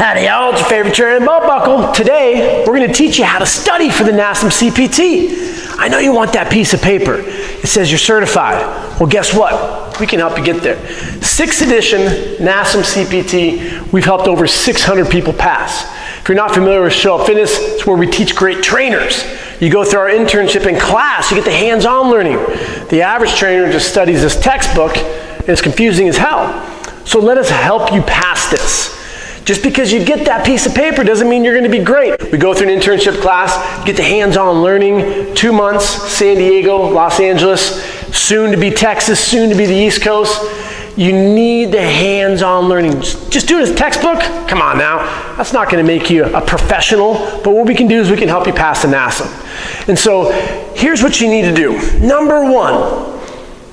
Howdy y'all, it's your favorite trainer in the belt buckle. Today, we're gonna teach you how to study for the NASM-CPT. I know you want that piece of paper. It says you're certified. Well, guess what? We can help you get there. 6th edition NASM-CPT, we've helped over 600 people pass. If you're not familiar with Show Up Fitness, it's where we teach great trainers. You go through our internship in class, you get the hands-on learning. The average trainer just studies this textbook, and it's confusing as hell. So let us help you pass this. Just because you get that piece of paper doesn't mean you're going to be great. We go through an internship class, get the hands-on learning, 2 months, San Diego, Los Angeles, soon to be Texas, soon to be the East Coast. You need the hands-on learning. Just do it as textbook? Come on now. That's not going to make you a professional, but what we can do is we can help you pass the NASM. And so here's what you need to do. Number 1,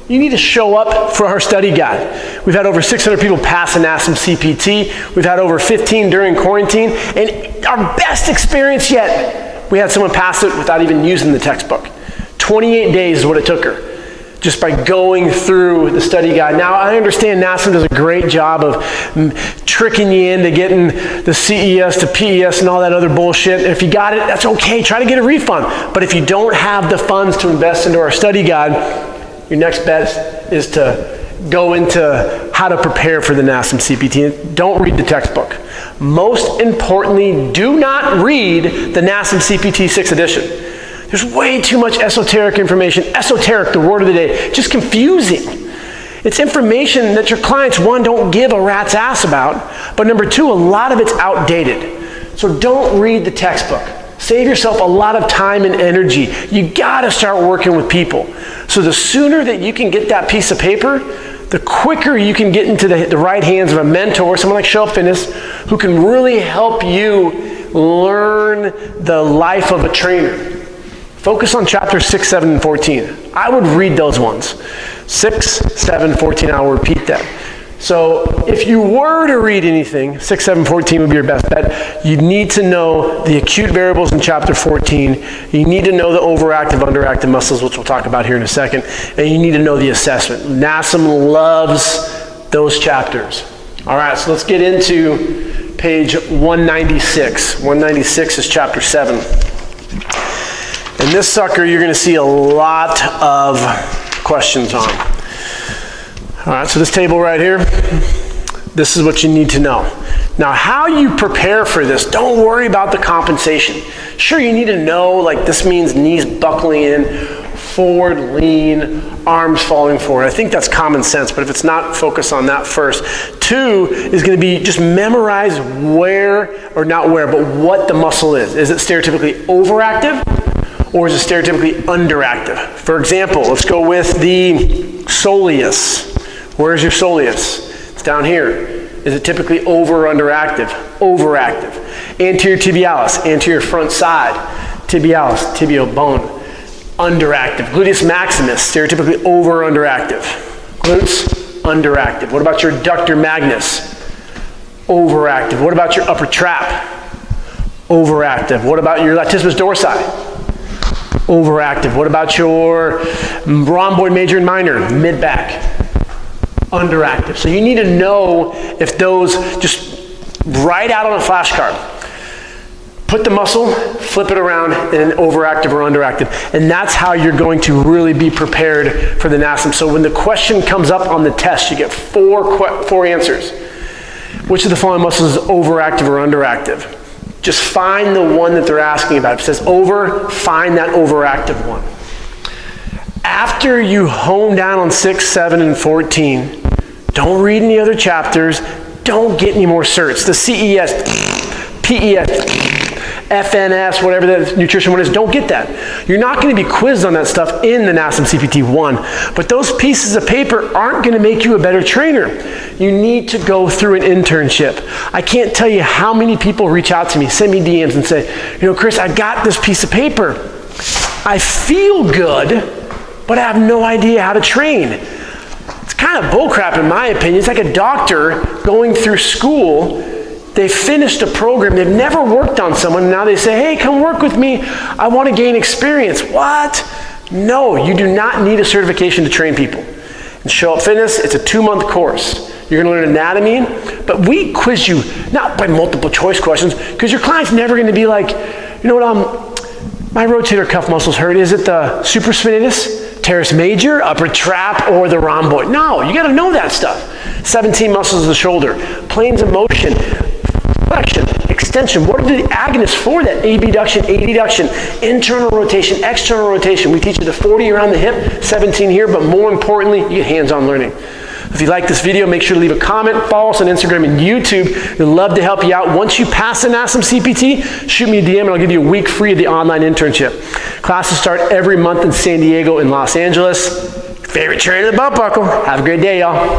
you need to show up for our study guide. We've had over 600 people pass the NASM-CPT. We've had over 15 during quarantine. And our best experience yet, we had someone pass it without even using the textbook. 28 days is what it took her, just by going through the study guide. Now, I understand NASM does a great job of tricking you into getting the CES to PES and all that other bullshit. And if you got it, that's okay. Try to get a refund. But if you don't have the funds to invest into our study guide, your next bet is to go into how to prepare for the NASM-CPT. Don't read the textbook. Most importantly, do not read the NASM-CPT 6th edition. There's way too much esoteric information. Esoteric, the word of the day, just confusing. It's information that your clients, 1, don't give a rat's ass about, but number 2, a lot of it's outdated. So don't read the textbook. Save yourself a lot of time and energy. You gotta start working with people. So the sooner that you can get that piece of paper, the quicker you can get into the right hands of a mentor, someone like Show Up Fitness, who can really help you learn the life of a trainer. Focus on chapters 6, 7, and 14. I would read those ones. 6, 7, 14, I'll repeat that. So if you were to read anything, 6, 7, 14 would be your best bet. You need to know the acute variables in chapter 14. You need to know the overactive, underactive muscles, which we'll talk about here in a second. And you need to know the assessment. NASM loves those chapters. All right, so let's get into page 196. 196 is chapter 7. And this sucker, you're going to see a lot of questions on. All right, so this table right here, this is what you need to know. Now, how you prepare for this, don't worry about the compensation. Sure, you need to know, like this means knees buckling in, forward lean, arms falling forward. I think that's common sense, but if it's not, focus on that first. 2 is going to be just memorize where, or not where, but what the muscle is. Is it stereotypically overactive? Or is it stereotypically underactive? For example, let's go with the soleus. Where's your soleus? It's down here. Is it typically over or underactive? Overactive. Anterior tibialis, anterior front side. Tibialis, tibial bone. Underactive. Gluteus maximus, stereotypically over or underactive. Glutes, underactive. What about your adductor magnus? Overactive. What about your upper trap? Overactive. What about your latissimus dorsi? Overactive. What about your rhomboid major and minor? Mid-back. Underactive. So you need to know if those, just write out on a flashcard. Put the muscle, flip it around, and overactive or underactive. And that's how you're going to really be prepared for the NASM. So when the question comes up on the test, you get four answers. Which of the following muscles is overactive or underactive? Just find the one that they're asking about. If it says over, find that overactive one. After you hone down on 6, 7, and 14, don't read any other chapters. Don't get any more certs. The CES, PES, FNS, whatever the nutrition one is, don't get that. You're not going to be quizzed on that stuff in the NASM-CPT 1. But those pieces of paper aren't going to make you a better trainer. You need to go through an internship. I can't tell you how many people reach out to me, send me DMs and say, you know, Chris, I got this piece of paper. I feel good, but I have no idea how to train. It's kind of bullcrap in my opinion. It's like a doctor going through school. They finished a program, they've never worked on someone, and now they say, hey, come work with me. I want to gain experience. What? No, you do not need a certification to train people. In Show Up Fitness, it's a 2-month course. You're going to learn anatomy, But we quiz you, not by multiple choice questions, because your client's never going to be like, you know what, my rotator cuff muscles hurt. Is it the supraspinatus, teres major, upper trap, or the rhomboid? No, you got to know that stuff. 17 muscles of the shoulder, planes of motion, flexion, extension. What are the agonists for that? abduction, adduction, internal rotation, external rotation. We teach you the 40 around the hip, 17 here, but more importantly, you get hands-on learning. If you like this video, make sure to leave a comment, follow us on Instagram and YouTube. We'd love to help you out. Once you pass the NASM-CPT, shoot me a DM and I'll give you a week free of the online internship. Classes start every month in San Diego and Los Angeles. Favorite trainer of the belt buckle. Have a great day, y'all.